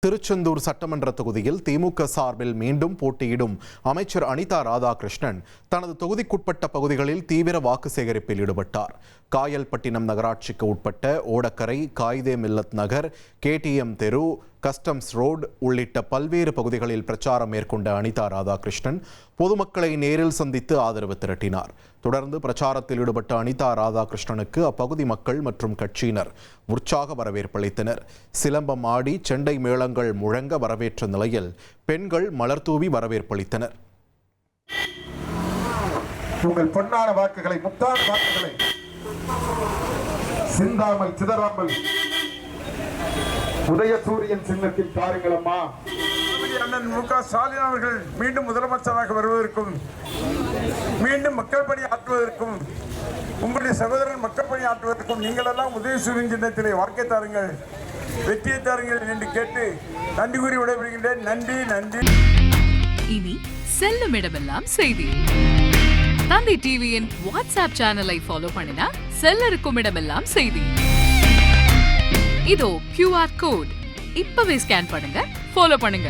திருச்செந்தூர் சட்டமன்ற தொகுதியில் திமுக சார்பில் மீண்டும் போட்டியிடும் அமைச்சர் அனிதா ராதாகிருஷ்ணன் தனது தொகுதிக்குட்பட்ட பகுதிகளில் தீவிர வாக்கு சேகரிப்பில் ஈடுபட்டார். காயல்பட்டினம் நகராட்சிக்கு உட்பட்ட ஓடக்கரை, காயிதே மில்லத் நகர், KTM தெரு, கஸ்டம்ஸ் ரோடு உள்ளிட்ட பல்வேறு பகுதிகளில் பிரச்சாரம் மேற்கொண்ட அனிதா ராதாகிருஷ்ணன் பொதுமக்களை நேரில் சந்தித்து ஆதரவு திரட்டினார். தொடர்ந்து பிரச்சாரத்தில் ஈடுபட்ட அனிதா ராதாகிருஷ்ணனுக்கு அப்பகுதி மக்கள் மற்றும் கட்சியினர் உற்சாக வரவேற்பளித்தனர். சிலம்பம் ஆடி செண்டை மேளங்கள் முழங்க வரவேற்ற நிலையில் பெண்கள் மலர்தூவி வரவேற்பளித்தனர். உங்கள் பொன்னான வாக்குகளை, முத்தான வாக்குகளை சிந்தாமல் சிதறாமல் உதயசூரியன் சின்னத்தில் தாருங்கள் அம்மா. அண்ணன் மு.க. ஸ்டாலின் அவர்கள் மீண்டும் முதலமைச்சராக வருவதற்கும், மீண்டும் மக்கள் பணி ஆற்றுவதற்கும், உங்களுடைய சகோதரன் மக்கள் பணி ஆற்றுவதற்கும் நீங்கள் எல்லாம் உதயசூரியன் சின்னத்திலே வாக்கை தாருங்கள், வெற்றியை தாருங்கள் என்று கேட்டு நன்றி கூறி விடைபெறுகின்றேன். நன்றி நன்றி. இனி செல்லும் இடமெல்லாம் செய்தி. தந்தை டிவியின் வாட்ஸ்அப் சேனலை ஃபாலோ பண்ணினா செல்ல இருக்கும் இடமெல்லாம் செய்தி. இதோ QR கோட் இப்பவே ஸ்கேன் பண்ணுங்க, ஃபாலோ பண்ணுங்க.